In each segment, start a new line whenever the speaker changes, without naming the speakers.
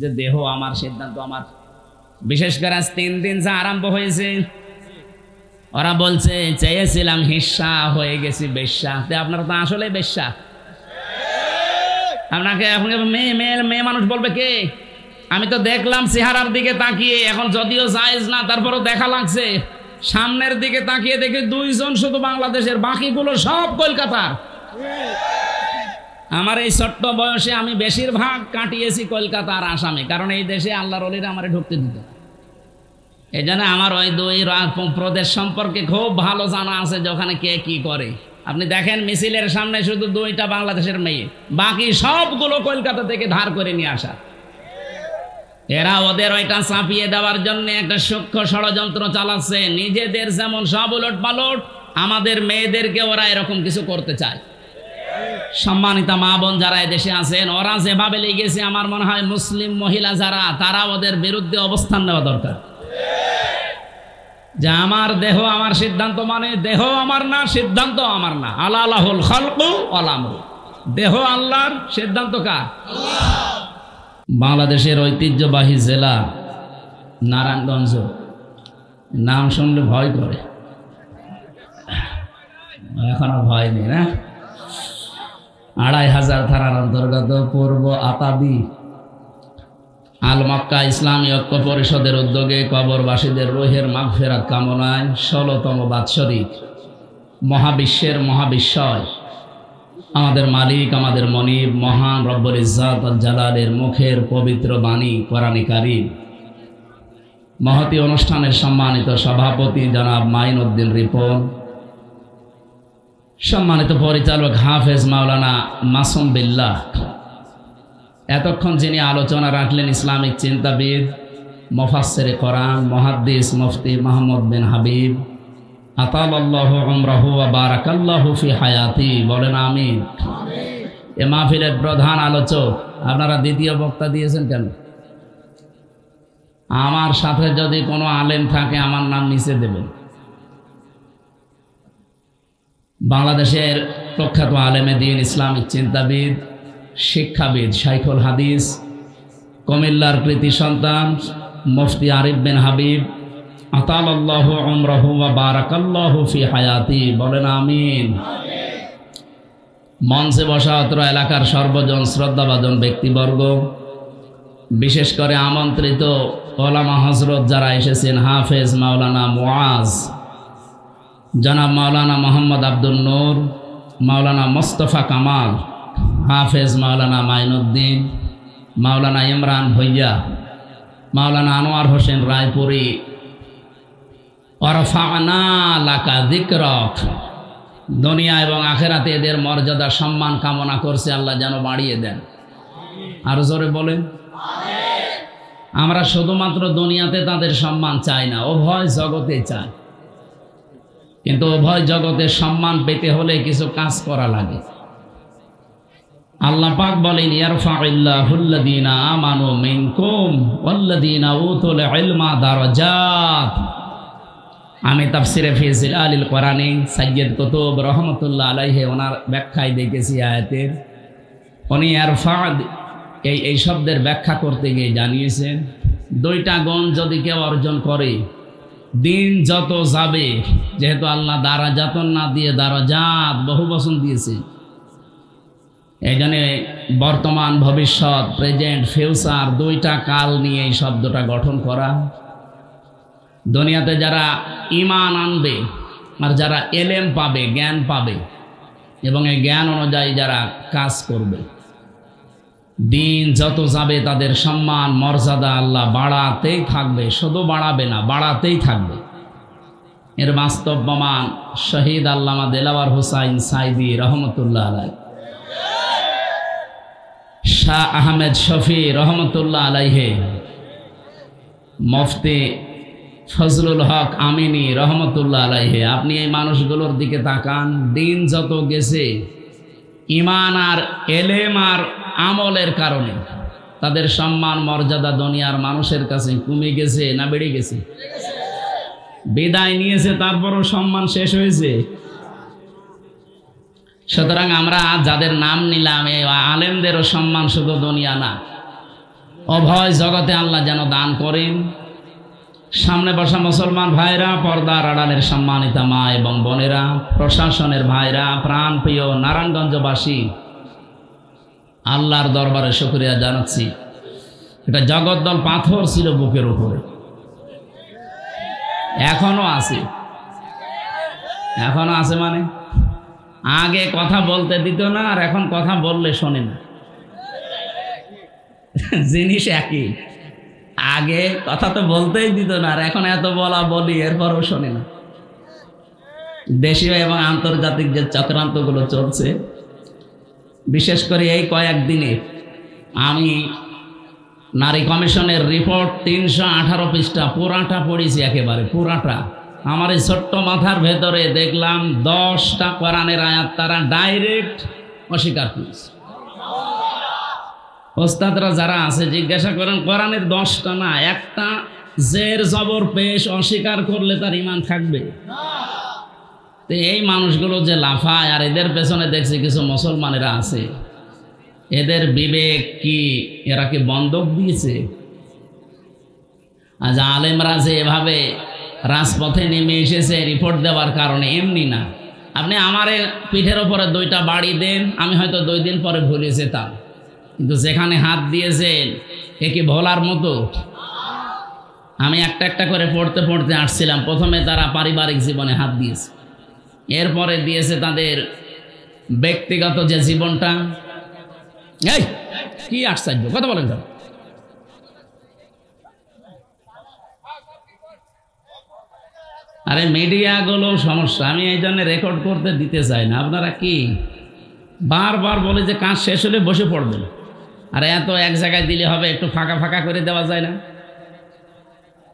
যে দেহ আমার, সিদ্ধান্ত আমার। বিশেষ করে আজ 3 দিন যা আরম্ভ হয়েছে, ওরা বলছে চেয়েছিলাম হিস্সা, হয়ে গেছি বেশ্যা। আপনারা তো আসলে বেশ্যা। আপনাকে এখন মেয়ে মানুষ বলবে কে? আমি তো দেখলাম চেহারার দিকে তাকিয়ে, এখন যদিও জায়েজ না তারপরও দেখা লাগছে। সামনের দিকে তাকিয়ে দেখি 2 জন শুধু বাংলাদেশের, বাকিগুলো সব কলকাতার। আমার এই ছোট্ট বয়সে আমি বেশিরভাগ কাটিয়েছি কলকাতা আর আসামে, কারণ এই দেশে আল্লাহর ওলিরা আমারে ঢুকতে দিত। এই জন্য আমার ওই 2 প্রদেশ সম্পর্কে খুব ভালো জানা আছে যে ওখানে কে কি করে। আপনি দেখেন মিছিলের সামনে শুধু 2টা বাংলাদেশের মেয়ে, বাকি সবগুলো কলকাতা থেকে ধার করে নিয়ে আসা। এরা ওদের ওইটা চাপিয়ে দেওয়ার জন্য একটা সূক্ষ্ম ষড়যন্ত্র চালাচ্ছে। নিজেদের যেমন সব উলট পালট, আমাদের মেয়েদেরকে ওরা এরকম কিছু করতে চায়। সম্মানিতা মা বোন যারা এদেশে আছেন, ওরা যেভাবে লেগেছে, আমার মনে হয় মুসলিম মহিলা যারা, তারা ওদের বিরুদ্ধে অবস্থান নেওয়া দরকার। যে আমার দেহ আমার সিদ্ধান্ত, মানে দেহ আমার না, সিদ্ধান্ত আমার না। আল্লাহুল খালকু ওয়াল আমরু, দেহ আল্লাহর, সিদ্ধান্ত কার? বাংলাদেশের ঐতিহ্যবাহী জেলা নারায়ণগঞ্জ, নাম শুনলে ভয় করে, এখনো ভয় নেই না? 2500 থানার অন্তর্গত পূর্ব আতাবি আল মক্কা ইসলামী ঐক্য পরিষদের উদ্যোগে কবরবাসীদের রুহের মাগফিরাত কামনায় 16তম বাৎসরিক মহাবিশ্বের মহাবিশ্বয় আমাদের মালিক, আমাদের মনিব, মহান রব্বুল ইজ্জাত আল জালালের মুখের পবিত্র বাণী কোরআনে কারীম মহতী অনুষ্ঠানের সম্মানিত সভাপতি জনাব মাইন উদ্দিন রিপন, সম্মানিত পরিচালক হাফেজ মাওলানা মাসুম বিল্লাহ, এতক্ষণ যিনি আলোচনা রাখলেন ইসলামিক চিন্তাবিদ, মুফাসসিরে কোরআন, মুহাদ্দিস মুফতি মাহমুদ বিন হাবিব, আতালাল্লাহু উমরাহু ওয়া বারাকাল্লাহু ফি হায়াতি, বলেন আমিন। এ মাহফিলের প্রধান আলোচক, আপনারা দ্বিতীয় বক্তা দিয়েছেন কেন? আমার সাথে যদি কোনো আলেম থাকে আমার নাম নিচে দেবেন। বাংলাদেশের প্রখ্যাত আলেমে দ্বীন, ইসলামিক চিন্তাবিদ, শিক্ষাবিদ, শাইখুল হাদিস, কুমিল্লার কৃতি সন্তান মুফতি আরিফ বিন হাবিব, আতালাল্লাহু উমরাহু ওয়া বারাকাল্লাহু ফি হায়াতি, বলেন আমিন। মঞ্চে বসা অত্র এলাকার সর্বজন শ্রদ্ধাভাজন ব্যক্তিবর্গ, বিশেষ করে আমন্ত্রিত ওলামা হযরত যারা এসেছেন, হাফেজ মাওলানা মুআজ, জনাব মাওলানা মোহাম্মদ আব্দুল নূর, মাওলানা মোস্তফা কামাল, হাফেজ মাওলানা মাইনুদ্দিন, মাওলানা ইমরান ভৈয়া, মাওলানা আনোয়ার হোসেন রায়পুরি, ওয়ারফা'না লাকা যিকরাক, দুনিয়া এবং আখিরাতে এদের মর্যাদা সম্মান কামনা করছে, আল্লাহ যেন বাড়িয়ে দেন। আরো জোরে বলেন আমিন। আমরা শুধুমাত্র দুনিয়াতে তাদের সম্মান চাই না, উভয় জগতে চাই। কিন্তু উভয় জগতের সম্মান পেতে হলে কিছু কাজ করা লাগে। আল্লাহ পাক বলেন, ইয়ারফা'ুল্লাযীনা আমানু মিনকুম ওয়াল্লাযীনা উতুল ইলমা দারাজাত। আমি তাফসিরে ফি জিলালিল কোরআনে সাইয়্যিদ কুতুব রহমাতুল্লাহ আলাইহি ওনার ব্যাখ্যায় দেখেছি আয়াতের, উনি ইয়ারফা এই শব্দের ব্যাখ্যা করতে গিয়ে জানিয়েছেন, 2টা গুণ যদি কেউ অর্জন করে, দিন যত যাবে, যেহেতু আল্লাহ দারাজাতন না দিয়ে দারাজাত বহু বচন দিয়েছে, এই জন্য বর্তমান, ভবিষ্যৎ, প্রেজেন্ট, ফিউচার 2টা কাল নিয়ে এই শব্দটা গঠন করা। দুনিয়াতে যারা ঈমান আনবে আর যারা এলেম পাবে, জ্ঞান পাবে, এবং এই জ্ঞান অনুযায়ী যারা কাজ করবে, দিন যত যাবে তাদের সম্মান মর্যাদা আল্লাহ বাড়াতেই থাকবে, শুধু বাড়াবে না, বাড়াতেই থাকবে। এর বাস্তব প্রমাণ শহীদ আল্লামা দেলাওয়ার হোসাইন সাইদি রহমতুল্লাহ আলাইহি, শাহ আহমেদ শফি রহমতুল্লাহ আলাইহি, মুফতি ফজলুল হক আমিনী রহমতুল্লাহ আলাইহি। আপনি এই মানুষগুলোর দিকে তাকান, দিন যত গেছে, ঈমান আর এলেম আর আমলের কারণে তাদের সম্মান মর্যাদা দুনিয়ার মানুষের কাছে কমে গেছে না বেড়ে গেছে? বিদায় নিয়েছে, তারপরও সম্মান শেষ হয়েছে। সুতরাং আমরা যাদের নাম নিলাম, এই আলেমদেরও সম্মান শুধু দুনিয়া না, অভয় জগতে আল্লাহ যেন দান করেন। সামনে বসা মুসলমান ভাইরা, পর্দার আড়ালের সম্মানিতা মা এবং বোনেরা, প্রশাসনের ভাইরা, প্রাণপ্রিয় নারায়ণগঞ্জবাসী, আল্লাহর দরবারে শুকরিয়া জানাচ্ছি। এটা জগদ্দল পাথর ছিল বুকের উপরে, এখনো আছে। এখনো আছে মানে আগে কথা বলতে দিত না, আর এখন কথা বললে শোনে না। জিনিস একই, আগে কথা তো বলতেই দিত না, আর এখন এত বলা বলি এরপরও শোনে না। দেশীয় এবং আন্তর্জাতিক যে চক্রান্তগুলো চলছে, বিশেষ করে এই কয়েকদিনে আমি নারী কমিশনের রিপোর্ট 318 পৃষ্ঠা পুরাটা পড়েছি, একেবারে পুরাটা। আমার এই ছোট্ট মাথার ভেতরে দেখলাম 10টা কোরআনের আয়াত তারা ডাইরেক্ট অস্বীকার করেছে। ওস্তাদরা যারা আছে জিজ্ঞাসা করেন, কোরআনের 10টা না, একটা জের জবর পেশ অস্বীকার করলে তার ঈমান থাকবে? তো এই মানুষগুলো যে লাফায়, আর এদের পেছনে দেখছি কিছু মুসলমানেরা আছে, এদের বিবেক কি, এরা কি বন্ধক দিয়েছে? আজ আলেমরা যে এভাবে রাজপথে নেমে এসেছে রিপোর্ট দেওয়ার কারণে, এমনি না। আপনি আমার পিঠের ওপরে 2টা বাড়ি দেন, আমি হয়তো 2 দিন পরে ভুলে যেতাম, কিন্তু যেখানে হাত দিয়েছেন এ কি ভোলার মতো? আমি একটা একটা করে পড়তে পড়তে আসছিলাম। প্রথমে তারা পারিবারিক জীবনে হাত দিয়েছে, এরপরে দিয়েছে তাদের ব্যক্তিগত যে জীবনটা। এই কি আশ্চর্য কথা বলেন তো। আরে মিডিয়াগুলো সমস্যা, আমি এই জন্য রেকর্ড করতে দিতে চাই না। আপনারা কি বারবার বলে যে কাজ শেষ হলে বসে পড়বেন, আর এত এক জায়গায় দিলে হবে, একটু ফাঁকা ফাঁকা করে দেওয়া যায় না?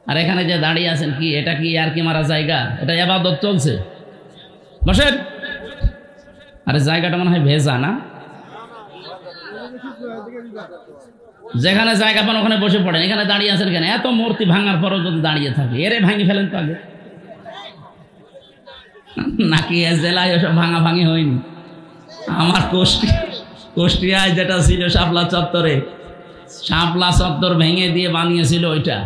আর এখানে যে দাঁড়িয়ে আছেন, কি এটা কি আর কি মারা জায়গা? এটা ইবাদত চলছে, বসেন। আরে জায়গাটা মনে হয় ভেজা না? যেখানে জায়গা পান ওখানে বসে পড়েন, এখানে দাঁড়িয়ে আছেন কেন? এত মূর্তি ভাঙার পরও যদি দাঁড়িয়ে থাকে, এরে ভাঙি ফেলেন তো আগে। নাকি এ জেলায় ওসব ভাঙা ভাঙি হয়নি? আমার কুষ্টিয়ায় যেটা ছিল শাপলা চত্বরে, শাপলা চত্বর ভেঙে দিয়ে বানিয়েছিল ওইটা।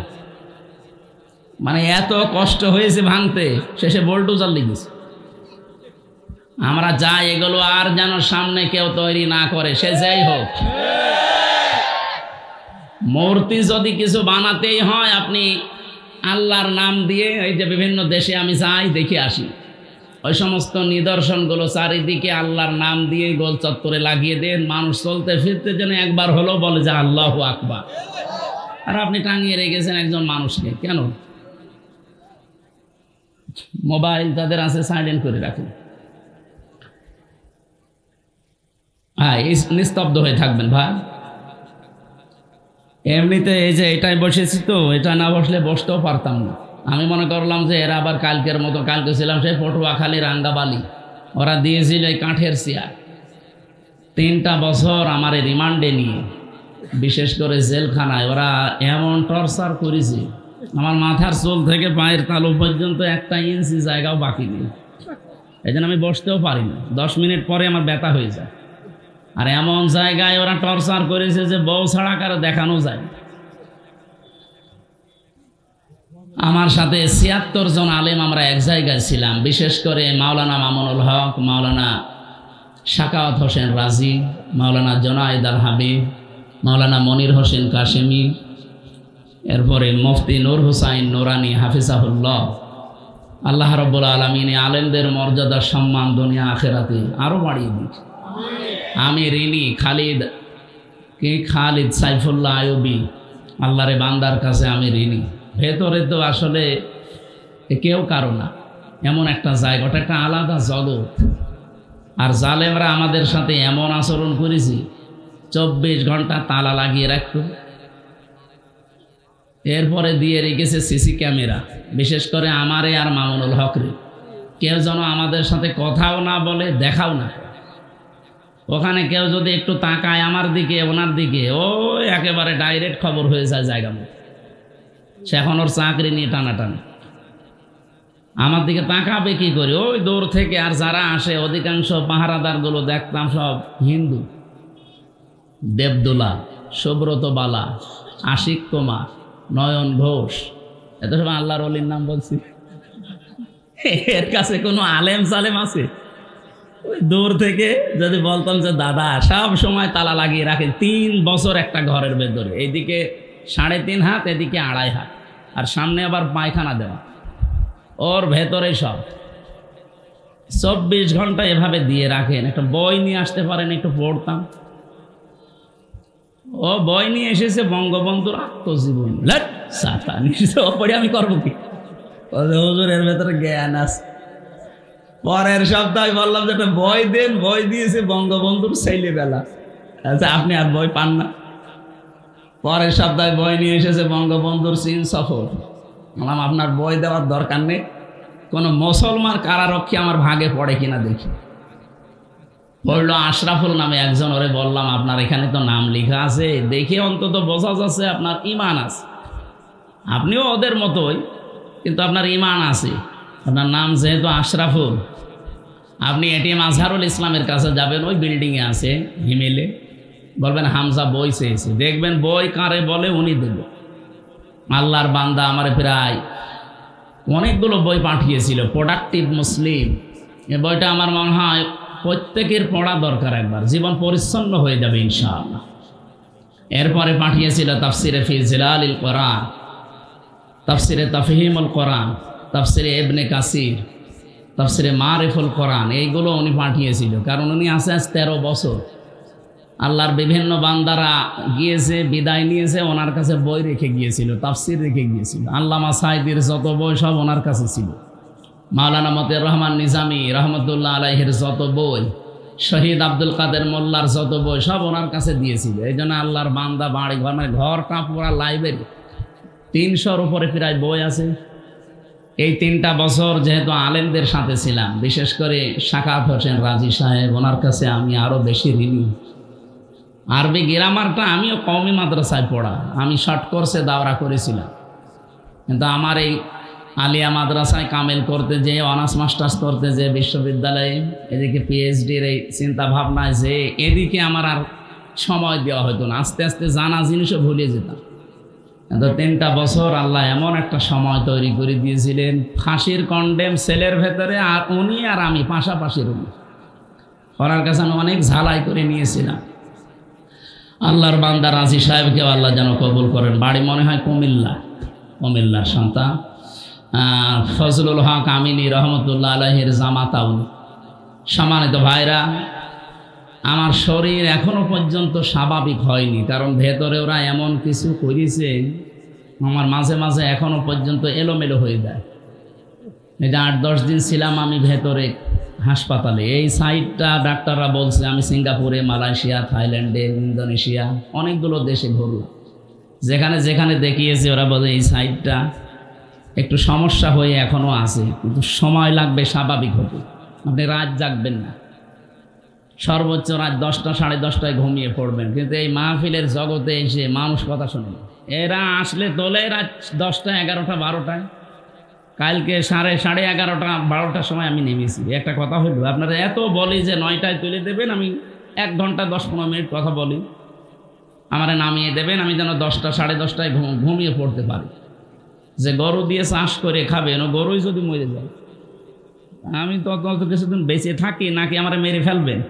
মানে এত কষ্ট হয়েছে ভাঙতে, শেষে বোল্ডোজার লেগেছে। আমরা যাই, এগুলো আর যেন সামনে কেউ তৈরি না করে, সে যাই হোক। মূর্তি যদি কিছু বানাতেই হয়, আপনি আল্লাহর নাম দিয়ে, এই যে বিভিন্ন দেশে আমি যাই দেখে আসি, ওই সমস্ত নিদর্শনগুলো চারিদিকে আল্লাহর নাম দিয়ে গোল চত্বরে লাগিয়ে দেন, মানুষ চলতে ফিরতে যেন একবার হলো বলে যে আল্লাহু আকবার। আর আপনি টাঙিয়ে রেখেছেন একজন মানুষকে, কেন? মোবাইল তাদের আছে, সাইলেন্ট করে রাখেন। হ্যাঁ, নিস্তব্ধ হয়ে থাকবেন ভাই। এমনিতে এই যে এটাই বসেছি, তো এটা না বসলে বসতেও পারতাম না। আমি মনে করলাম যে এরা আবার কালকের মতো, কালকে ছিলাম সেই পটুয়াখালী রাঙ্গাবালি, ওরা দিয়েছিল এই কাঠের চেয়ার। 3টা বছর আমার রিমান্ডে নিয়ে, বিশেষ করে জেলখানায় ওরা এমন টর্চার করেছে, আমার মাথার চুল থেকে পায়ের তালু পর্যন্ত 1 ইঞ্চি জায়গাও বাকি নেই। এই জন্য আমি বসতেও পারি না, 10 মিনিট পরে আমার ব্যথা হয়ে যায়। আর এমন জায়গায় ওরা টর্চার করেছে যে বউ ছাড়া কারো দেখানো যায়। আমার সাথে 76 জন আলেম আমরা এক জায়গায় ছিলাম, বিশেষ করে মাওলানা মামুনুল হক, মাওলানা শাকাওয়াত হোসেন রাজি, মাওলানা জোনায়েদ আল হাবিব, মাওলানা মনির হোসেন কাশেমি, এরপরে মুফতি নূর হুসাইন নুরানি হাফিজাহুল্লাহ। আল্লাহ রাব্বুল আলামিন আলেমদের মর্যাদা সম্মান দুনিয়া আখিরাতে আরো বাড়িয়ে দিন। আমি ঋণী খালিদ সাইফুল্লাহ আইয়ুবী, আল্লাহরে বান্দার কাছে আমি ঋণী। ভেতরে তো আসলে কেউ কারো না, এমন একটা জায়গা, ওটা একটা আলাদা জগৎ। আর জালেমরা আমাদের সাথে এমন আচরণ করেছি, 24 ঘন্টা তালা লাগিয়ে রাখতো। এরপরে দিয়ে রেখেছে সিসি ক্যামেরা, বিশেষ করে আমারে আর মামুনুল হকরে। কেউ যেন আমাদের সাথে কথাও না বলে, দেখাও না। ওখানে কেউ যদি একটু তাকায় আমার দিকে, ওনার দিকে, ও একেবারে ডাইরেক্ট খবর হয়ে যায় জায়গা মতো। সে এখন ওর চাকরি নিয়ে টানাটানি, আমার দিকে তাকাবে কি করে? ওই দূর থেকে। আর যারা আসে অধিকাংশ পাহারাদারগুলো দেখতাম সব হিন্দু, দেবদুলা, সুব্রত বালা, আশিক কুমার, নয়ন ঘোষ, এত সময় আল্লাহর ওলির নাম বলছি। এর কাছে কোনো আলেম সালেম আছে? দূর থেকে যদি বলতাম যে দাদা সব সময় তালা লাগিয়ে রাখে 3 বছর একটা ঘরের ভেতরে, এইদিকে 3.5 হাত, এদিকে 2.5 হাত, আর সামনে আবার পায়খানা দেওয়া, ওর ভেতরে সব 24 ঘন্টা এভাবে দিয়ে রাখেন। একটা বই নিয়ে আসতে পারেন, একটু পড়তাম। ও বই নিয়ে এসেছে বঙ্গবন্ধুর আত্মজীবন, পড়ে আমি করবো কি? হুজুর এর ভেতরে জ্ঞান আছে। পরের সপ্তাহে বললাম যে একটা বই দেন, বই দিয়েছে বঙ্গবন্ধুর ছেলেবেলা। আচ্ছা আপনি আর বই পান না? পরের সপ্তাহে বই নিয়ে এসেছে বঙ্গবন্ধুর চীন সফর। বললাম আপনার বই দেওয়ার দরকার নেই, কোনো মুসলমান কারারক্ষী আমার ভাগে পড়ে কিনা দেখি। পড়লো আশরাফুল নামে একজন, ওরে বললাম আপনার এখানে তো নাম লেখা আছে, দেখে অন্তত বোঝা যাচ্ছে আপনার ঈমান আছে, আপনিও ওদের মতোই, কিন্তু আপনার ঈমান আছে। আপনার নাম যেহেতু আশরাফুল, আপনি এটিএম আজহারুল ইসলামের কাছে যাবেন, ওই বিল্ডিংয়ে আছে হিমেলে, বলবেন হামজা বই চেয়েছে, দেখবেন বই কারে বলে উনি দেবে। আল্লাহর বান্দা আমার প্রায় অনেকগুলো বই পাঠিয়েছিল, প্রোডাক্টিভ মুসলিম। এই বইটা আমার মনে হয় প্রত্যেকের পড়া দরকার, একবার জীবন পরিচ্ছন্ন হয়ে যাবে ইনশাআল্লাহ। এরপরে পাঠিয়েছিল তাফসিরে ফি জিলালিল কোরআন, তাফসিরে তাফহিমুল কোরআন, তাফসিরে ইবনে কাসির, তাফসিরে মারিফুল কোরআন, এইগুলো উনি পাঠিয়েছিল। কারণ উনি আছে আজ 13 বছর। আল্লাহর বিভিন্ন বান্দারা গিয়েছে, বিদায় নিয়েছে, ওনার কাছে বই রেখে গিয়েছিল, তাফসির রেখে গিয়েছিল। আল্লামা সাঈদীর যত বই সব ওনার কাছে ছিল। মাওলানা মতিউর রহমান নিজামী রহমতুল্লাহ আলাইহির যত বই, শহীদ আব্দুল কাদের মোল্লার যত বই সব ওনার কাছে দিয়েছিল। এই জন্য আল্লাহর বান্দা বাড়ি ঘর, মানে ঘরটা পুরা লাইব্রেরি, 300-র উপরে প্রায় বই আছে। এই 3টা বছর যেহেতু আলেমদের সাথে ছিলাম, বিশেষ করে সাকাত হোসেন রাজি সাহেব, ওনার কাছে আমি আরও বেশি ঋণী। আরবি গ্রামারটা আমিও কওমি মাদ্রাসায় পড়া, আমি শর্ট কোর্সে দাওরা করেছিলাম, কিন্তু আমার এই আলিয়া মাদ্রাসায় কামেল করতে যে, অনার্স মাস্টার্স করতে যে, বিশ্ববিদ্যালয়ে এদিকে পিএইচডির এই চিন্তা ভাবনায় যে, এদিকে আমার আর সময় দেওয়া হতো না। আস্তে আস্তে জানা জিনিসও ভুলে যেতাম। কিন্তু 3টা বছর আল্লাহ এমন একটা সময় তৈরি করে দিয়েছিলেন, ফাঁসির কন্ডেম সেলের ভেতরে, আর উনি আর আমি পাশাপাশি রুমে। ওনার কাছে আমি অনেক ঝালাই করে নিয়েছিলাম। আল্লাহর বান্দা রাজি সাহেবকেও আল্লাহ যেন কবুল করেন। বাড়ি মনে হয় কুমিল্লার সন্তান, ফজলুল হক আমিনী রহমতুল্লাহ আলাইহির জামাতা উনি। সম্মানিত ভাইরা, আমার শরীর এখনো পর্যন্ত স্বাভাবিক হয়নি, কারণ ভেতরে ওরা এমন কিছু করেছে, আমার মাঝে মাঝে এখনো পর্যন্ত এলোমেলো হয়ে যায়। এই যে 8-10 দিন ছিলাম আমি ভেতরে হাসপাতালে, এই সাইডটা ডাক্তাররা বলছে, আমি সিঙ্গাপুরে, মালয়েশিয়া, থাইল্যান্ডে, ইন্দোনেশিয়া অনেকগুলো দেশে ঘুরলাম, যেখানে যেখানে দেখিয়েছে ওরা বলে এই সাইডটা একটু সমস্যা হয়ে এখনও আছে, কিন্তু সময় লাগবে স্বাভাবিক হতে। আপনি রাত জাগবেন না, সর্বোচ্চ রাত 10টা 10:30টায় ঘুমিয়ে পড়বেন, কিন্তু এই মাহফিলের জগতে এসে মানুষ কথা শোনে। এরা আসলে তোলে রাত 10টা 11টা 12টায়। কালকে 11:30 12টার সময় আমি নেমেছি। একটা কথা হইল, আপনারা এত বলি যে 9টায় তুলে দেবেন, আমি 1 ঘন্টা 10-15 মিনিট কথা বলি, আমারে নামিয়ে দেবেন, আমি যেন 10টা 10:30টায় ঘুমিয়ে পড়তে পারি। যে গরু দিয়ে চাষ করে খাবেন, ও গরুই যদি মরে যায়, আমি তত কিছুদিন বেঁচে থাকি নাকি আমারে মেরে ফেলবেন?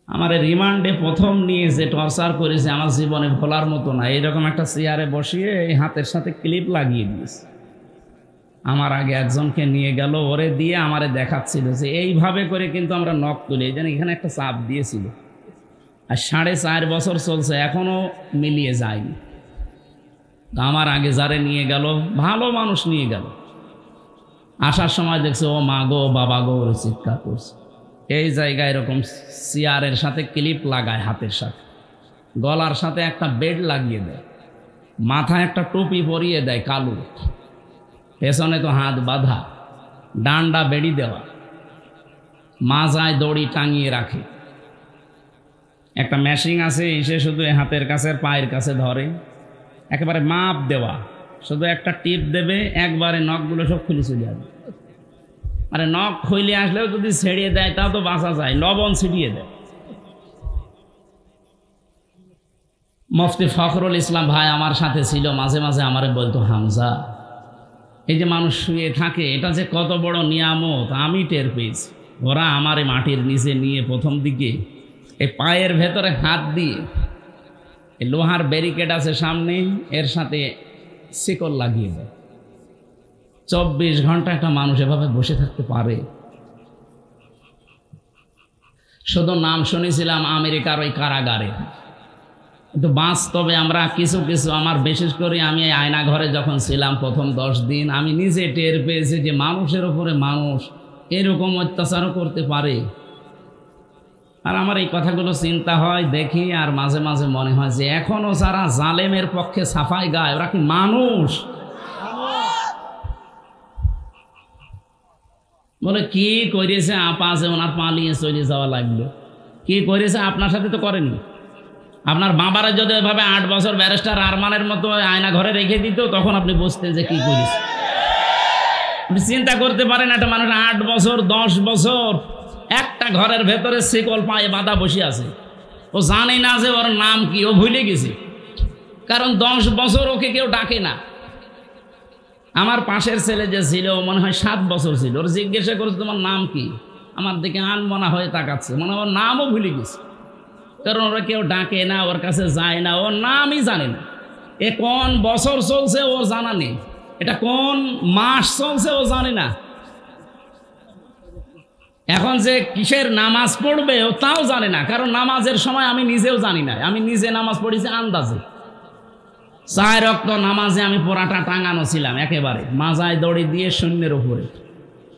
আমার রিমান্ডে প্রথম নিয়ে যে টর্চার করেছে আমার জীবনে ভোলার মতো না। এইরকম একটা চেয়ারে বসিয়ে এই হাতের সাথে ক্লিপ লাগিয়ে দিয়েছে। আমার আগে একজনকে নিয়ে গেল, ওরে দিয়ে আমারে দেখাচ্ছিল যে এইভাবে করে কিন্তু আমরা নখ তুলি, যেন এখানে একটা চাপ দিয়েছিল। আর 4.5 বছর চলছে, এখনো মিলিয়ে যায়নি। আমার আগে যারে নিয়ে গেল, ভালো মানুষ নিয়ে গেল, আসার সময় দেখছে ও মা গো বাবা গো ওরে চিৎকার করছে। এই জায়গায় এরকম চেয়ারের সাথে ক্লিপ লাগায়, হাতের সাথে, গলার সাথে একটা বেড লাগিয়ে দেয়, মাথায় একটা টুপি পরিয়ে দেয় কালো, পেছনে তো হাত বাঁধা, ডান্ডা বেড়ি দেওয়া, মাজায় দড়ি টাঙিয়ে রাখে, একটা মেশিন আছে, এসে শুধু হাতের কাছে পায়ের কাছে ধরে, একেবারে মাপ দেওয়া, শুধু একটা টিপ দেবে, একবারে নখগুলো সব খুলে চলে যাবে। আরে নখ খুলে আসলেও যদি ছেড়িয়ে দেয় তাও তো বাঁচা যায়, লবণ ছিটিয়ে দেয়। মুফতি ফখরুল ইসলাম ভাই আমার সাথে ছিল, মাঝে মাঝে আমারে বলতো, হামজা, এই যে মানুষ শুয়ে থাকে এটা যে কত বড় নিয়ামত আমি টের পেয়েছি। ওরা আমারে মাটির নিচে নিয়ে প্রথম দিকে এই পায়ের ভেতরে হাত দিয়ে, এই লোহার ব্যারিকেড আছে সামনে, এর সাথে শিকল লাগিয়ে দেয়। 24 ঘন্টা একটা মানুষ এভাবে বসে থাকতে পারে? শুধু নাম শুনেছিলাম আমেরিকার ওই কারাগারে, কিন্তু বাস্তবে আমরা কিছু কিছু, আমার বিশেষ করে আমি এই আয়না ঘরে যখন ছিলাম প্রথম 10 দিন, আমি নিজে টের পেয়েছি যে মানুষের উপরে মানুষ এরকম অত্যাচারও করতে পারে। আর আমার এই কথাগুলো চিন্তা হয়, দেখি, আর মাঝে মাঝে মনে হয় যে এখনো যারা জালেমের পক্ষে সাফাই গায় ওরা কি মানুষ? বলে কি করেছে আপা যে ওনার পালিয়ে চলে যাওয়া লাগলো? কি করেছে? আপনার সাথে তো করেনি। আপনার বাবারা যদি এভাবে 8 বছর ব্যারিস্টার আরমানের মতো আয়না ঘরে রেখে দিত, তখন আপনি বুঝতেন যে কি করেছে। আপনি চিন্তা করতে পারেন একটা মানুষ 8 বছর 10 বছর একটা ঘরের ভেতরে শিকল পায়ে বাঁধা বসে আছে, ও জানে না যে ওর নাম কি, ও ভুলে গেছে, কারণ 10 বছর ওকে কেউ ডাকে না। আমার পাশের ছেলে যে ছিল, মনে হয় 7 বছর ছিল, ওর জিজ্ঞাসা করেছে তোমার নাম কি, আমার দিকে আনমনা হয়ে তাকাচ্ছে, মনে হয় ওর নামও ভুলে গেছে, কারণ ওরা কেউ ডাকে না, ওর কাছে যায় না, ওর নামই জানে না। এ কোন বছর চলছে ও জানা নেই, এটা কোন মাস চলছে ও জানে না। এখন যে কিসের নামাজ পড়বে ও তাও জানে না, কারণ নামাজের সময় আমি নিজেও জানি না। আমি নিজে নামাজ পড়েছি আন্দাজে। 4 ওয়াক্ত নামাজে আমি পোড়াটা টাঙানো ছিলাম একেবারে মাজায় দড়ি দিয়ে শূন্যের উপরে।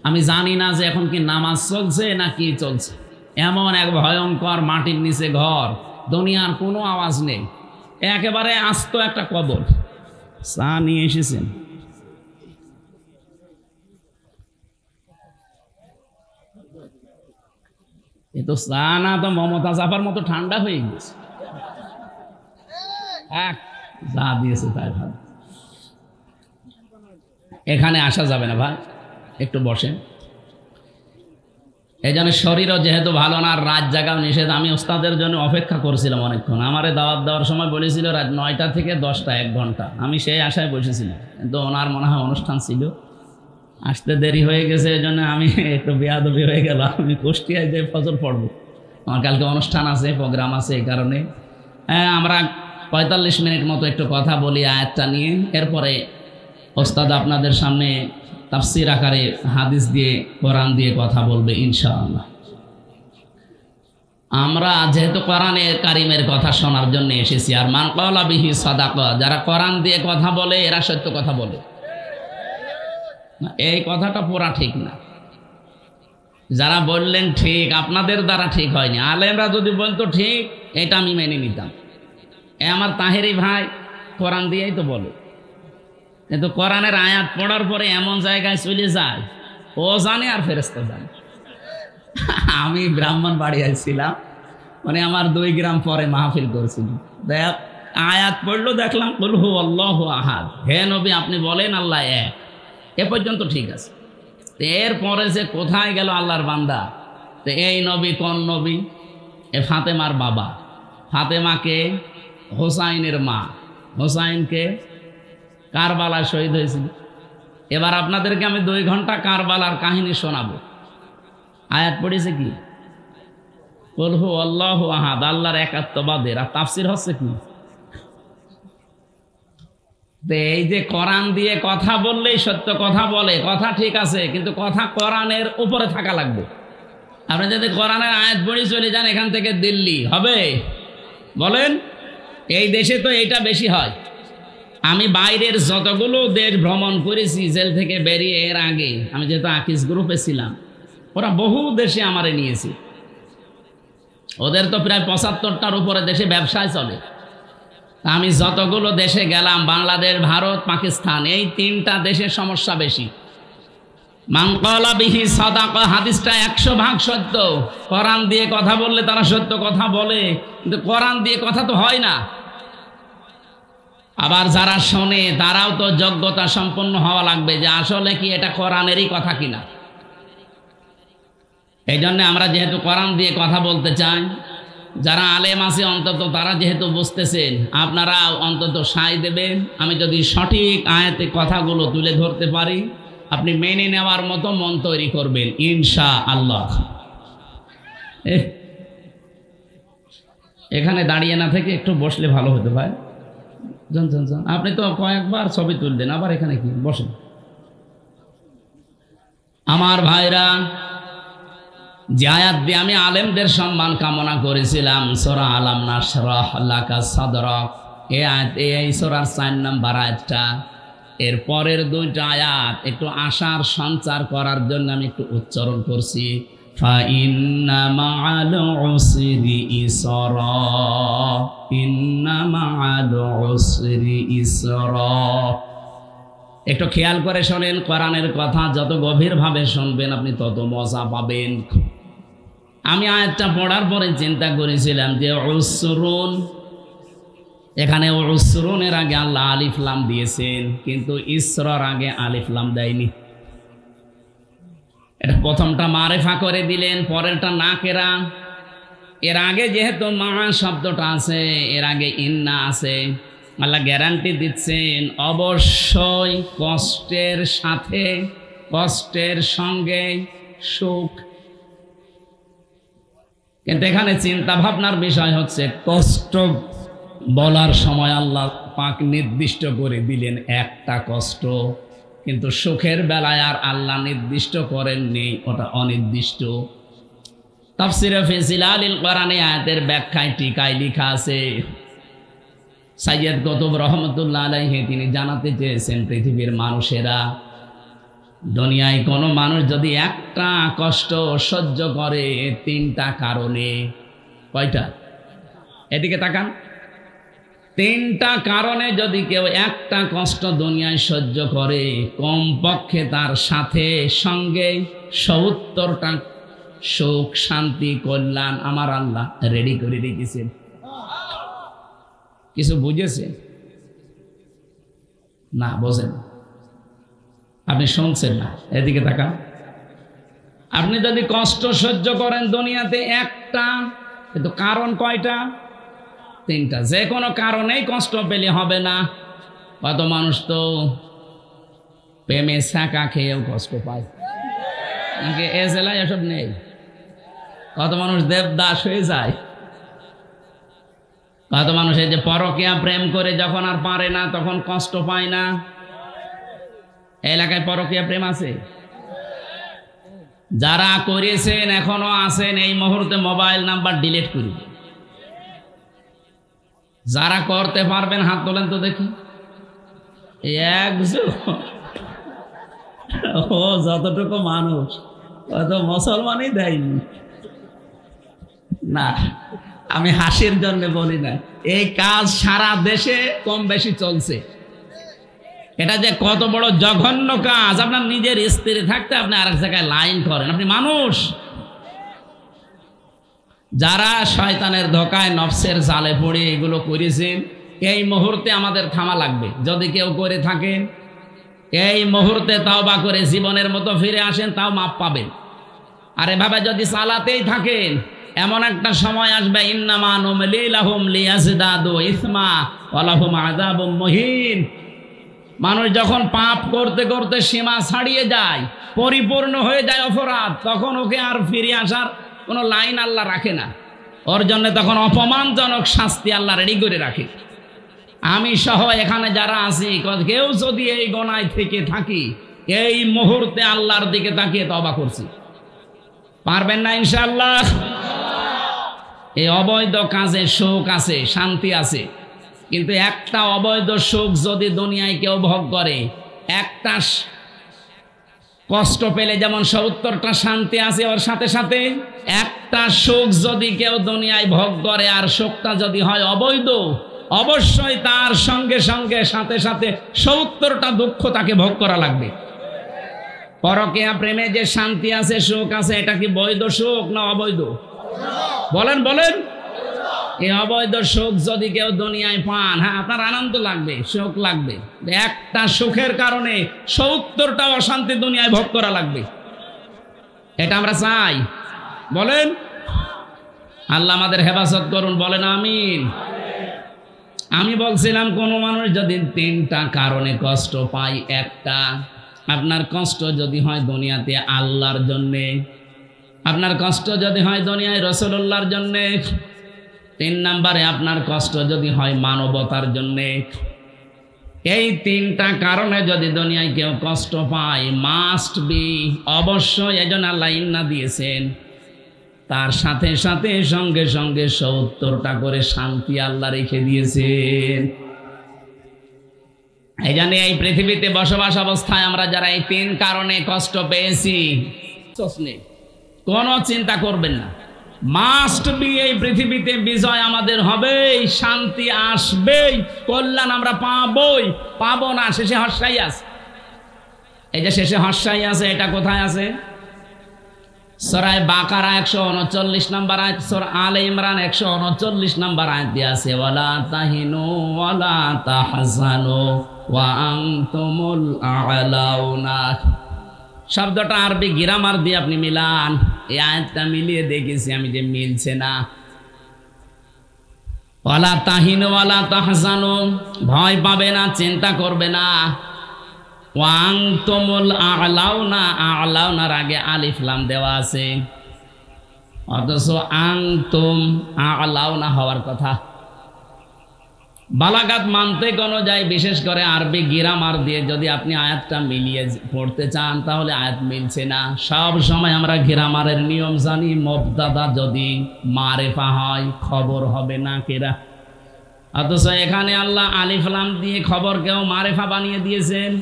আমি জানি না যে এখন কি নামাজ চলছে না কি চলছে। এমন এক ভয়ঙ্কর মাটির নিচে ঘর, দুনিয়ার কোনো আওয়াজ নেই, একেবারে আস্ত একটা কবর। চা নিয়ে এসেছেন? এ তো চা না, তো মমতা জাফার মতো ঠান্ডা হয়ে গেছে। যা দিয়েছে তাই ভালো। এখানে আসা যাবে না ভাই, একটু বসেন। এই জন্য শরীরও যেহেতু ভালো না, রাত জাগাও নিষেধ। আমি ওস্তাদের জন্য অপেক্ষা করছিলাম অনেকক্ষণ। আমারে দাওয়াত দেওয়ার সময় বলেছিল রাত 9টা থেকে 10টা, 1 ঘন্টা। আমি সেই আশায় বসেছিলাম, কিন্তু ওনার মনে হয় অনুষ্ঠান ছিল, আসতে দেরি হয়ে গেছে। এই জন্য আমি একটু বেয়াদবি হয়ে গেল। আমি কুষ্টিয়ায় যে ফজর পড়বো, আমার কালকে অনুষ্ঠান আছে, প্রোগ্রাম আছে, এই কারণে আমরা 45 মিনিট মতো একটু কথা বলি আয়াতটা নিয়ে। এরপরে ওস্তাদ আপনাদের সামনে তাফসীর আকারে হাদিস দিয়ে, কোরআন দিয়ে কথা বলবে ইনশাআল্লাহ। আমরা যেহেতু কোরআনের কারিমের কথা শোনার জন্য এসেছি, আর মান ক্বালা বিহি সাদাকা, যারা কোরআন দিয়ে কথা বলে এরা সত্য কথা বলে। এই কথাটা পুরা ঠিক না। যারা বললেন ঠিক, আপনাদের দ্বারা ঠিক হয়নি। আলেমরা যদি বলতো ঠিক, এটা আমি মেনে নিতাম। আমার তাহেরি ভাই কোরআন দিয়েই তো বলে, কিন্তু কোরআনের আয়াত পড়ার পরে এমন জায়গায় চলে যায়, ও জানে আর ফেরেশতা জানে। আমি ব্রাহ্মণবাড়িয়ায় ছিলাম, মানে আমার 2 গ্রাম পরে মাহফিল করেছিল। দেখ আয়াত পড়লো, দেখলাম কুল হু আল্লাহু আহাদ, হে নবী আপনি বলেন আল্লাহ এক। এ পর্যন্ত ঠিক আছে। এরপরে যে কোথায় গেল আল্লাহর বান্দা? তো এই নবী কোন নবী? এ ফাতেমার বাবা। ফাতেমাকে হোসাইনের মা, হোসাইনকে কারবালা শহীদ হয়েছিল। এবার আপনাদেরকে আমি 2 ঘন্টা কারবালার কাহিনী শোনাবো। আয়াত পড়েছে কি? কুল হু আল্লাহু আহাদ, আল্লাহর একাত্মবাদের। আর তাফসীর হচ্ছে কি? এই যে কোরআন দিয়ে কথা বললেই সত্য কথা বলে, কথা ঠিক আছে, কিন্তু কথা কোরআনের উপরে থাকা লাগবে। আপনি যদি কোরআনের আয়াত পড়ে চলে যান এখান থেকে দিল্লি, হবে? বলেন, এই দেশে তো এইটা বেশি হয়। আমি বাইরের যতগুলো দেশ ভ্রমণ করেছি জেল থেকে বেরিয়ে, এর আগে আমি যেহেতু আকিস গ্রুপে ছিলাম, ওরা বহু দেশে আমারে নিয়েছি। ওদের তো প্রায় 75টার উপরে দেশে ব্যবসায় চলে। আমি যতগুলো দেশে গেলাম, বাংলাদেশ, ভারত, পাকিস্তান, এই 3টা দেশের সমস্যা বেশি। মান ক্বালা বিহি সাদাকা, হাদিসটা 100% সত্য। কোরআন দিয়ে কথা বললে তারা সত্য কথা বলে, কিন্তু কোরআন দিয়ে কথা তো হয় না। আবার যারা শোনে তারাও তো যোগ্যতা সম্পন্ন হওয়া লাগবে যে আসলে কি এটা কোরআনেরই কথা কিনা। এই জন্য আমরা যেহেতু কোরআন দিয়ে কথা বলতে চাই, যারা আলেম আছে অন্তত তারা যেহেতু বুঝতেছেন, আপনারা অন্তত সায় দেবেন। আমি যদি সঠিক আয়াতে কথাগুলো তুলে ধরতে পারি, আপনি মেনে নেওয়ার মতো মন তৈরি করবেন ইনশাআল্লাহ। এখানে দাঁড়িয়ে না থেকে একটু বসলে ভালো হতে পারে। আপনি তো কয়েকবার ছবি তুললেন, আবার এখানে কি বসেন। আমার ভাইরা, যে আয়াত দিয়ে আমি আলেমদের সম্মান কামনা করেছিলাম, সূরা আলাম নাশরাহ লাকা সাদরাক, এই সূরার 4 নম্বর আয়াতটা, এর পরের 2টা আয়াত একটু আশার সঞ্চার করার জন্য আমি একটু উচ্চারণ করছি। ফাইন্না মাআল উসরি ইসরা, ইন্না মাআল উসরি ইসরা। একটু খেয়াল করে শোনেন, কোরআনের কথা যত গভীরভাবে শুনবেন আপনি তত মজা পাবেন। আমি আয়াতটা পড়ার পরে চিন্তা করেছিলাম যে উসরুন, এখানে উসরুনের আগে আল্লাহ আলিফ লাম দিয়েছেন, কিন্তু ইসরার আগে আলিফ লাম দেয়নি। এটা প্রথমটা মারেফা করে দিলেন, পরেরটা নাকেরা। এর আগে যেহেতু মা শব্দটা আছে, এর আগে ইন্না আছে, আল্লাহ গ্যারান্টি দিচ্ছেন অবশ্যই কষ্টের সাথে, কষ্টের সঙ্গে সুখ। কিন্তু এখানে চিন্তা ভাবনার বিষয় হচ্ছে, কষ্ট বলার সময় আল্লাহ পাক নির্দিষ্ট করে দিলেন একটা কষ্ট, কিন্তু সুখের বেলায় আর আল্লাহ নির্দিষ্ট করেননি, ওটা অনির্দিষ্ট। তাফসীরে ফি জিলালিল কোরআনে আয়াতের ব্যাখ্যায় টিকায় লেখা আছে, সাইয়্যিদ কুতুব রহমাতুল্লাহ আলাইহি তিনি জানাতে চেয়েছেন, পৃথিবীর মানুষেরা, দুনিয়ায় কোনো মানুষ যদি একটা কষ্ট সহ্য করে 3টা কারণে, কয়টা? এদিকে তাকান। 3টা কারণে যদি কেউ একটা কষ্ট দুনিয়ায় সহ্য করে, কমপক্ষে তার সাথে সঙ্গে 70টা সুখ, শান্তি, কল্যাণ আমার আল্লাহ রেডি করে রেখেছেন। কিছু বুঝেছেন না? বোঝেন? আপনি শুনছেন না? এদিকে তাকান। আপনি যদি কষ্ট সহ্য করেন দুনিয়াতে একটা, কিন্তু কারণ কয়টা? 3টা। যে কোনো কারণেই কষ্ট পেলে হবে না। কত মানুষ তো প্রেমে ছাঁকা খেয়েও কষ্ট পায়, এ জেলায় এসব নেই। কত মানুষ দেবদাস হয়ে যায়, কত মানুষ এই যে পরকীয়া প্রেম করে যখন আর পারে না তখন কষ্ট পায় না। এলাকায় পরকীয়া প্রেম আছে? যারা করেছেন এখনো আছেন, এই মুহূর্তে মোবাইল নাম্বার ডিলিট করি। যারা করতে পারবেন হাত তোলেন তো দেখি। ও যতটুকু মানুষ অত মুসলমানই দেয়নি না, আমি হাসির জন্য বলি না। এই কাজ সারা দেশে কম বেশি চলছে। এটা যে কত বড় জঘন্য কাজ! আপনার নিজের স্ত্রী থাকতে আপনি আরেক জায়গায় লাইন করেন। আপনি মানুষ। যারা শয়তানের ধোকায় নফসের জালে পড়ে এগুলো করেছেন, এই মুহূর্তে আমাদের থামা লাগবে। যদি কেউ করে থাকেন এই মুহূর্তে তাওবা করে জীবনের মতো ফিরে আসেন, তাও মাপ পাবেন। আর এভাবে যদি চালাতেই থাকেন, এমন একটা সময় আসবে, ইন্নামা নুমলি লাহুম লিয়াজদাদু ইসমা ওয়া লাহুম আযাবুম মুহিন। মানুষ যখন পাপ করতে করতে সীমা ছাড়িয়ে যায়, পরিপূর্ণ হয়ে যায় অপরাধ, তখন ওকে আর ফিরে আসার কোনো লাইন আল্লাহ রাখে না। ওর জন্য তখন অপমানজনক শাস্তি আল্লাহ রেডি করে রাখে। আমি সহ এখানে যারা আছি, কেউ যদি এই গোনায় থেকে থাকি, এই মুহূর্তে আল্লাহর দিকে তাকিয়ে তওবা করছি। পারবেন না ইনশাআল্লাহ? এই অবৈধ কাজে সুখ আছে, শান্তি আছে, কিন্তু একটা অবৈধ সুখ যদি দুনিয়ায় কেউ ভোগ করে, একটা কষ্ট পেলে যেমন 70টা শান্তি আছে, ওর সাথে সাথে একটা সুখ যদি কেউ দুনিয়ায় ভোগ করে আর সুখটা যদি হয় অবৈধ, অবশ্যই তার সঙ্গে সঙ্গে সাথে সাথে 70টা দুঃখ তাকে ভোগ করা লাগবে। পরকীয়া প্রেমে যে শান্তি আছে, সুখ আছে, এটা কি বৈধ সুখ না অবৈধ? বলেন বলেন। এই অবৈধ সুখ যদি কেউ দুনিয়ায় পান, হ্যাঁ আপনার আনন্দ লাগবে, সুখ লাগবে, একটা সুখের কারণে 70টা অশান্তি দুনিয়ায় ভোগ করা লাগবে। এটা আমরা চাই? বলেন। আল্লাহ আমাদের হেফাজত করুন, বলেন আমিন। আমি বলছিলাম কোন মানুষ যদি তিনটা কারণে কষ্ট পায়, একটা, আপনার কষ্ট যদি হয় দুনিয়াতে আল্লাহর জন্যে, আপনার কষ্ট যদি হয় দুনিয়ায় রাসূলুল্লাহর জন্যে, 3 নম্বরে আপনার কষ্ট যদি হয় মানবতার জন্যে। এই তিনটা কারণে যদি দুনিয়ায় কেউ কষ্ট পায়, মাস্ট বি, অবশ্যই, এজন্য আল্লাহ ইন্না দিয়েছেন, তার সাথে সাথে সঙ্গে সঙ্গে 70টা করে শান্তি আল্লাহ রেখে দিয়েছেন। এই জন্য এই পৃথিবীতে বসবাস অবস্থায় আমরা যারা এই 3 কারণে কষ্ট পেয়েছি, কোনো চিন্তা করবেন না, মাস্ট বি, এই পৃথিবীতে বিজয় আমাদের হবেই, শান্তি আসবেই, কল্যাণ আমরা পাবই, পাবো না, শেষে হর্ষাই আছে। এই যে শেষে হর্ষাই আছে, এটা কোথায় আছে? সূরা বাকারা 139 নম্বর আয়াত, সূরা আলে ইমরান 139 নম্বর আয়াত দিয়ে আছে, ওয়ালা তাহিনু ওয়ালা তাহজানু ওয়া আনতুমুল আ'লাউনা। শব্দটা আরবি গ্রামার দিয়ে আপনি মিলান, এই আয়াতটা মিলিয়ে দেখেছি আমি যে মিলছে না। ওয়ালা তাহিনু ওয়ালা তাহজানু, ভয় পাবে না, চিন্তা করবে না। ওয়া আনতুমুল আ'লাউনা, আ'লাউনার আগে আলিফ লাম দেওয়া আছে, অথচ আনতুম আ'লাউনা হওয়ার কথা। বালাগাত মানতিক অনুযায়ী, বিশেষ করে আরবি গ্রামার দিয়ে যদি আপনি আয়াতটা মিলিয়ে পড়তে চান, তাহলে আয়াত মিলছে না। সব সময় আমরা গ্রামারের নিয়ম জানি, মুবতাদা যদি মারেফা হয় খবর হবে না কেরা, অথচ এখানে আল্লাহ আলিফ লাম দিয়ে খবরকেও মারেফা বানিয়ে দিয়েছেন।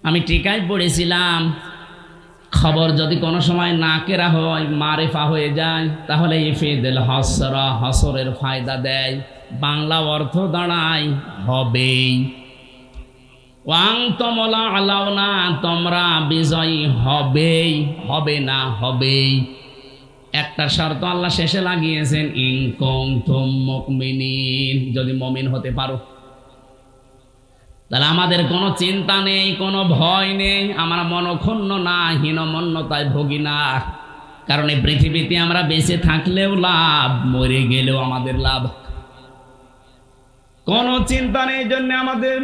আমি টিকায় পড়েছিলাম, খবর যদি কোনো সময় না কেরা হয়, মারেফা হয়ে যায়, তাহলে ইফিদুল হসরা, হসরের ফায়দা দেয়, বাংলা অর্থ দাঁড়ায় হবেই। ওয়াংতুমুল আ'লাউনা, তোমরা বিজয়ী হবেই, হবে না, হবেই। একটা শর্ত আল্লাহ শেষে লাগিয়েছেন, ইন কুনতুম মুমিনিন, যদি মুমিন হতে পারো। তাহলে আমাদের কোনো চিন্তা নেই, কোনো ভয় নেই, আমরা মনক্ষুণ্ণ না, হীনমন্যতায় ভোগী না। কারণ এই পৃথিবীতে আমরা বেঁচে থাকলেও লাভ, মরে গেলেও আমাদের লাভ, কোনো চিন্তা নেই। জন্য আমাদের